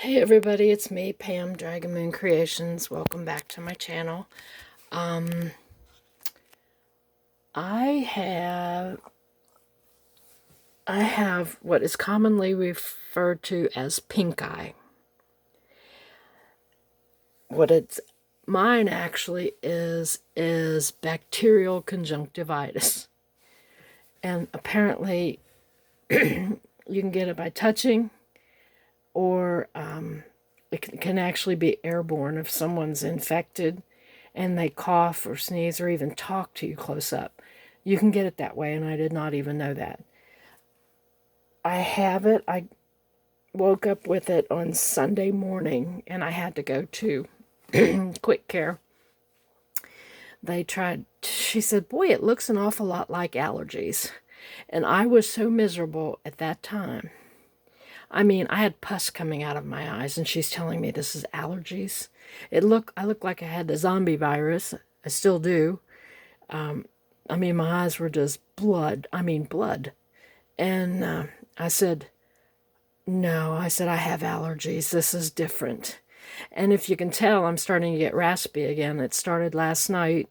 Hey everybody, it's me, Pam, Dragon Moon Creations. Welcome back to my channel. Um, I have I have what is commonly referred to as pink eye. What it's mine actually is bacterial conjunctivitis. And apparently you can get it by touching, or it can actually be airborne if someone's infected and they cough or sneeze or even talk to you close up. You can get it that way, and I did not even know that. I have it. I woke up with it on Sunday morning, and I had to go to quick care. She said, boy, it looks an awful lot like allergies. And I was so miserable at that time. I mean, I had pus coming out of my eyes, and she's telling me this is allergies. I looked like I had the zombie virus. I still do. I mean, my eyes were just blood. I mean, blood. And I said, no, I said, I have allergies. This is different. And if you can tell, I'm starting to get raspy again. It started last night.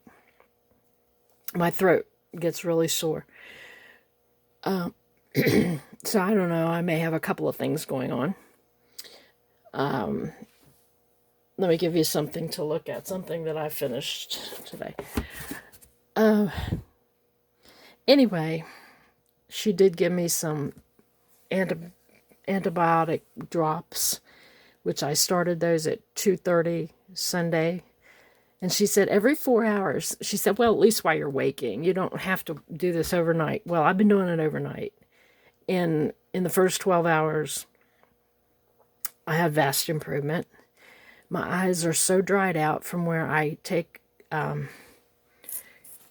My throat gets really sore. So I don't know. I may have a couple of things going on. Let me give you something to look at, something that I finished today. Anyway, she did give me some antibiotic drops, which I started those at 2:30 Sunday. And she said every 4 hours. She said, well, at least while you're waking. You don't have to do this overnight. Well, I've been doing it overnight. In the first 12 hours, I have vast improvement. My eyes are so dried out from where I take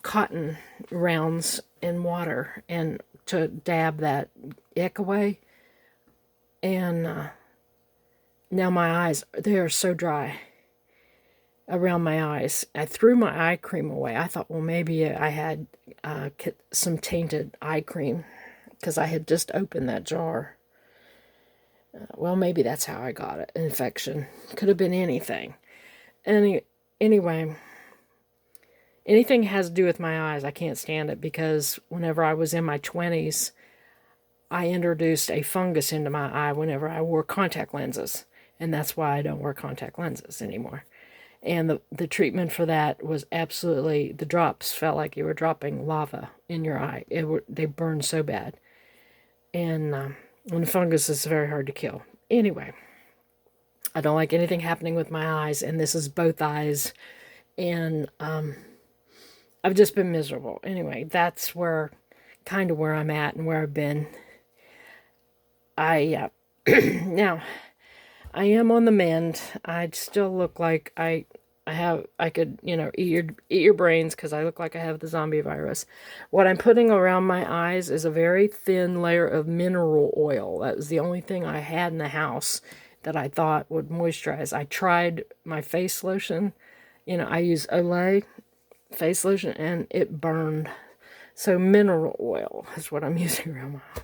cotton rounds in water and to dab that ick away. And now my eyes, they are so dry around my eyes. I threw my eye cream away. I thought, well, maybe I had some tainted eye cream because I had just opened that jar. Well, maybe that's how I got it. Infection. Could have been anything. Anyway, anything has to do with my eyes, I can't stand it, because whenever I was in my 20s, I introduced a fungus into my eye whenever I wore contact lenses. And that's why I don't wear contact lenses anymore. And the treatment for that was absolutely, the drops felt like you were dropping lava in your eye. They burned so bad. And fungus is very hard to kill. Anyway, I don't like anything happening with my eyes, and this is both eyes. And I've just been miserable. Anyway, that's kind of where I'm at and where I've been. Now, I am on the mend. I still look like I could, eat your brains, because I look like I have the zombie virus. What I'm putting around my eyes is a very thin layer of mineral oil. That was the only thing I had in the house that I thought would moisturize. I tried my face lotion. I use Olay face lotion, and it burned. So mineral oil is what I'm using around my eyes.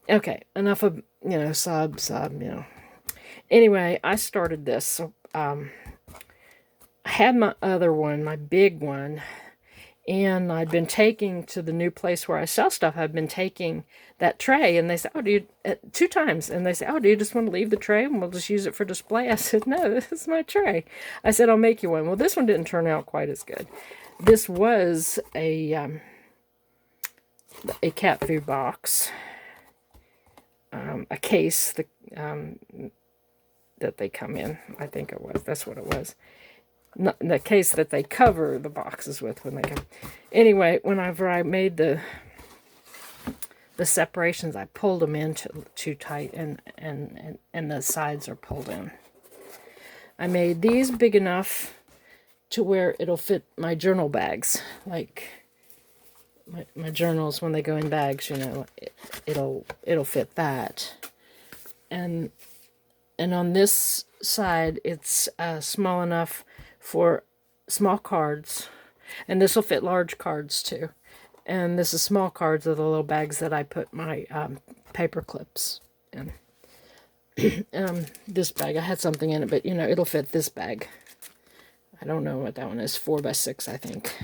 Okay, enough of, sob, Anyway, I started this. So, I had my other one, my big one, and I'd been taking to the new place where I sell stuff. I've been taking that tray, and they said, oh, do you, 2 times, and they said, oh, do you just want to leave the tray and we'll just use it for display? I said, no, this is my tray. I said, I'll make you one. Well, this one didn't turn out quite as good. This was a cat food box, a case that they come in. I think it was. That's what it was. Not the case that they cover the boxes with when they come. Anyway, whenever I made the separations, I pulled them in too tight, and the sides are pulled in. I made these big enough to where it'll fit my journal bags, like my journals when they go in bags. It'll fit that, and on this side it's small enough for small cards, and this will fit large cards too. And this is small cards of the little bags that I put my paper clips in. this bag. I had something in it, but you know, it'll fit this bag. I don't know what that one is, 4x6, I think.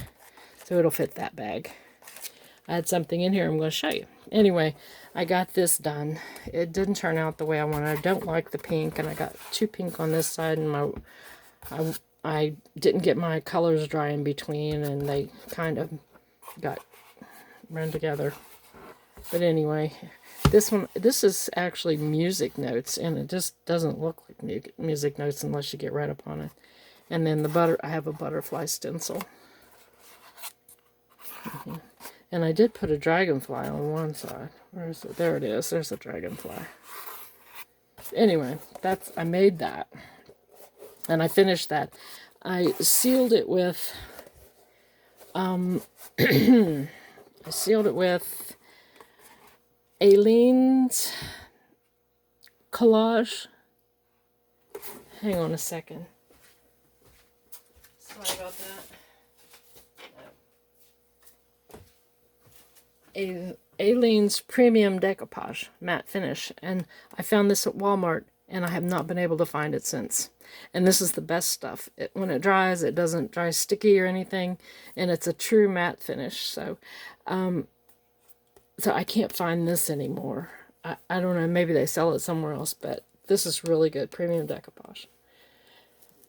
So it'll fit that bag. I had something in here I'm going to show you. Anyway, I got this done. It didn't turn out the way I wanted. I don't like the pink, and I got too pink on this side, and I didn't get my colors dry in between, and they kind of got run together. But anyway, this is actually music notes, and it just doesn't look like music notes unless you get right up on it. And then I have a butterfly stencil. And I did put a dragonfly on one side. Where is it? There it is. There's a dragonfly. Anyway, I made that. And I finished that. I sealed it with, Aleene's collage. Hang on a second. Sorry about that. Aleene's Premium Decoupage Matte Finish, and I found this at Walmart, and I have not been able to find it since. And this is the best stuff. When it dries, it doesn't dry sticky or anything, and it's a true matte finish. So, so I can't find this anymore. I don't know, maybe they sell it somewhere else, but this is really good, Premium Decoupage.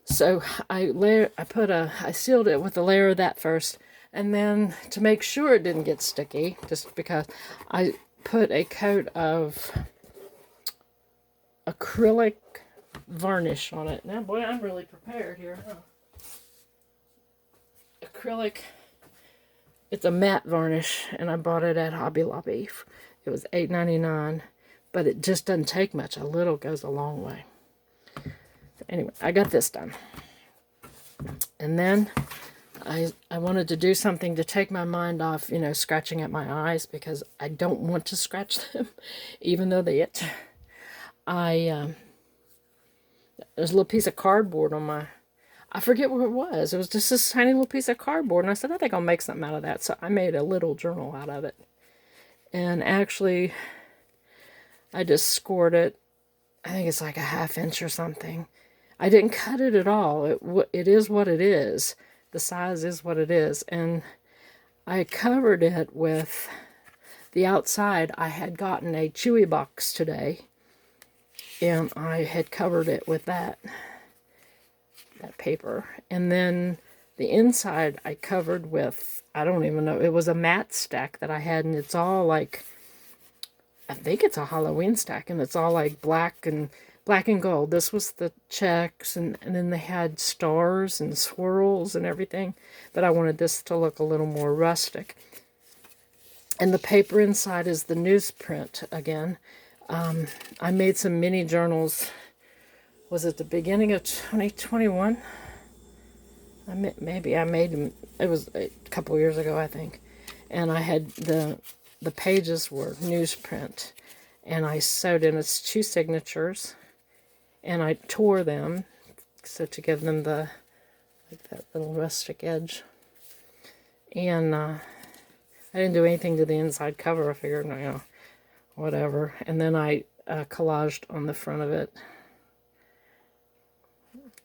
So I sealed it with a layer of that first. And then, to make sure it didn't get sticky, just because, I put a coat of acrylic varnish on it. Now, boy, I'm really prepared here, huh? Acrylic, it's a matte varnish, and I bought it at Hobby Lobby. It was $8.99, but it just doesn't take much. A little goes a long way. So anyway, I got this done. And then I wanted to do something to take my mind off, you know, scratching at my eyes, because I don't want to scratch them, even though they itch. There's a little piece of cardboard on I forget what it was. It was just this tiny little piece of cardboard, and I said, I think I'll make something out of that. So I made a little journal out of it. And actually, I just scored it. I think it's like a 1/2 inch or something. I didn't cut it at all. It is what it is. The size is what it is. And I covered it with the outside. I had gotten a Chewy box today, and I had covered it with that paper. And then the inside I covered with, I don't even know, it was a matte stack that I had, and it's all like, I think it's a Halloween stack, and it's all like black and gold. This was the checks, and then they had stars and swirls and everything, but I wanted this to look a little more rustic. And the paper inside is the newsprint again. I made some mini journals. Was it the beginning of 2021? Maybe I made them. It was a couple years ago, I think. And I had the pages were newsprint, and I sewed in its 2 signatures. And I tore them, so to give them that little rustic edge. And I didn't do anything to the inside cover. I figured, you know, whatever. And then I collaged on the front of it,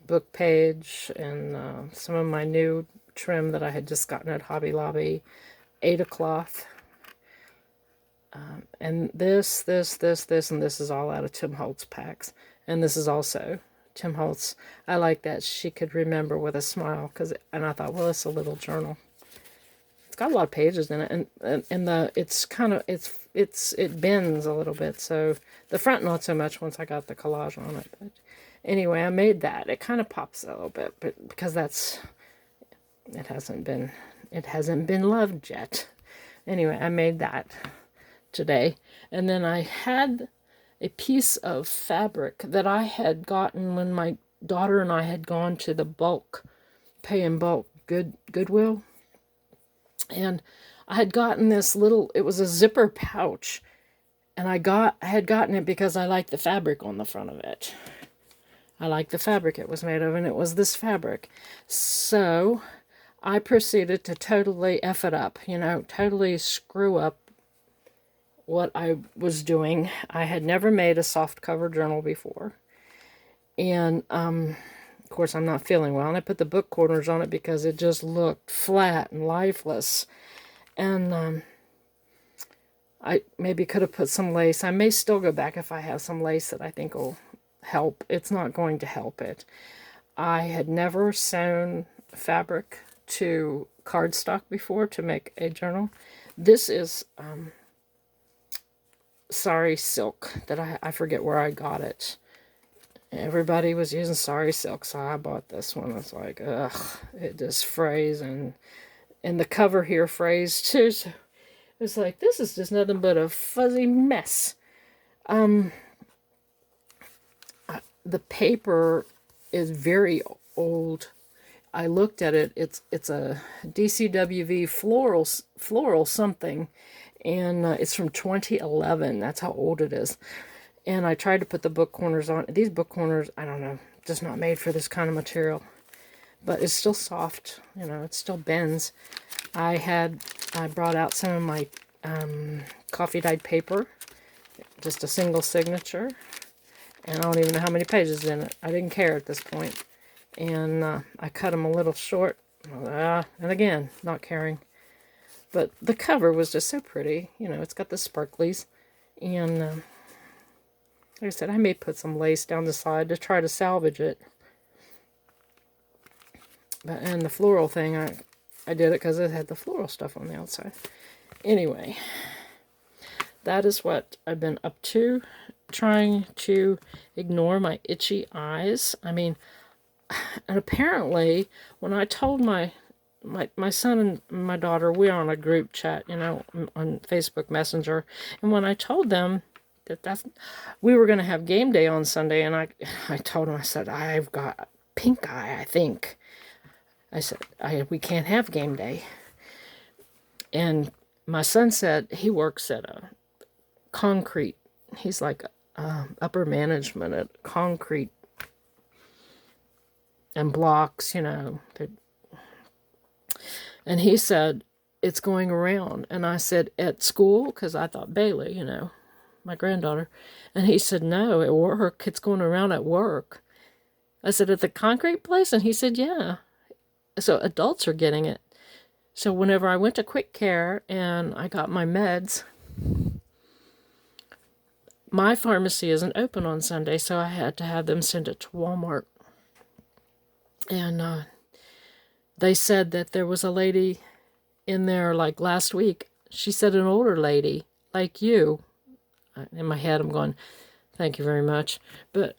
book page, and some of my new trim that I had just gotten at Hobby Lobby, Ada cloth. And this, and this is all out of Tim Holtz packs. And this is also Tim Holtz. I like that she could remember with a smile, and I thought, well, it's a little journal. It's got a lot of pages in it, and it's kind of, it bends a little bit, so the front not so much once I got the collage on it. But anyway, I made that. It kind of pops a little bit, but because it hasn't been loved yet. Anyway, I made that today, and then I had a piece of fabric that I had gotten when my daughter and I had gone to the pay in bulk Goodwill. And I had gotten this it was a zipper pouch. And I had gotten it because I liked the fabric on the front of it. I liked the fabric it was made of, and it was this fabric. So I proceeded to totally F it up, you know, totally screw up what I was doing. I had never made a soft cover journal before. And, of course, I'm not feeling well. And I put the book corners on it because it just looked flat and lifeless. And I maybe could have put some lace. I may still go back if I have some lace that I think will help. It's not going to help it. I had never sewn fabric to cardstock before to make a journal. This is sari silk that I forget where I got it. Everybody was using sari silk, so I bought this one. It's like, ugh, it just frays, and the cover here frays too. So it's like, this is just nothing but a fuzzy mess. The paper is very old. I looked at it. It's a DCWV floral something, and it's from 2011. That's how old it is. And I tried to put the book corners on. These book corners, I don't know, just not made for this kind of material. But it's still soft, you know, it still bends. I brought out some of my coffee dyed paper, just a single signature. And I don't even know how many pages in it. I didn't care at this point. And I cut them a little short. And again, not caring. But the cover was just so pretty. You know, it's got the sparklies. And like I said, I may put some lace down the side to try to salvage it. And the floral thing, I did it because it had the floral stuff on the outside. Anyway, that is what I've been up to. Trying to ignore my itchy eyes. I mean, and apparently, when I told my son and my daughter, we're on a group chat, you know, on Facebook Messenger, and when I told them that we were going to have game day on Sunday, and I told them, I said, I've got pink eye, I think. I said, we can't have game day. And my son said he works at a concrete, he's like upper management at concrete and blocks, you know. And he said, it's going around. And I said, at school? Because I thought Bailey, you know, my granddaughter. And he said, no, at work. It's going around at work. I said, at the concrete place? And he said, yeah. So adults are getting it. So whenever I went to Quick Care and I got my meds, my pharmacy isn't open on Sunday, so I had to have them send it to Walmart. And they said that there was a lady in there like last week. She said an older lady, like you. In my head, I'm going, thank you very much. But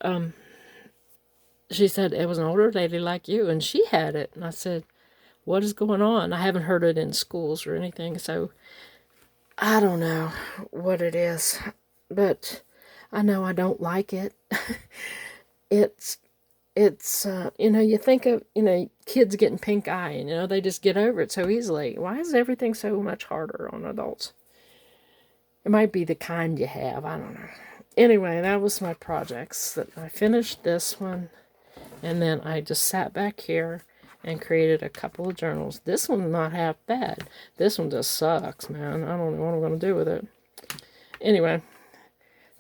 she said it was an older lady like you, and she had it. And I said, what is going on? I haven't heard it in schools or anything, so I don't know what it is. But I know I don't like it. it's you know, you think of, you know, kids getting pink eye, and, you know, they just get over it so easily. Why is everything so much harder on adults? It might be the kind you have. I don't know. Anyway, that was my projects. That I finished this one, and then I just sat back here and created a couple of journals. This one's not half bad. This one just sucks, man. I don't know what I'm going to do with it. Anyway,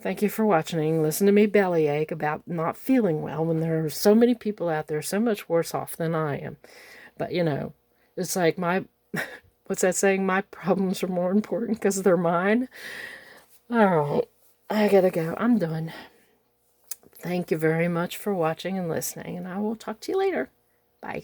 thank you for watching. Listen to me bellyache about not feeling well when there are so many people out there so much worse off than I am. But, you know, it's like what's that saying? My problems are more important because they're mine. All right, I gotta go. I'm done. Thank you very much for watching and listening, and I will talk to you later. Bye.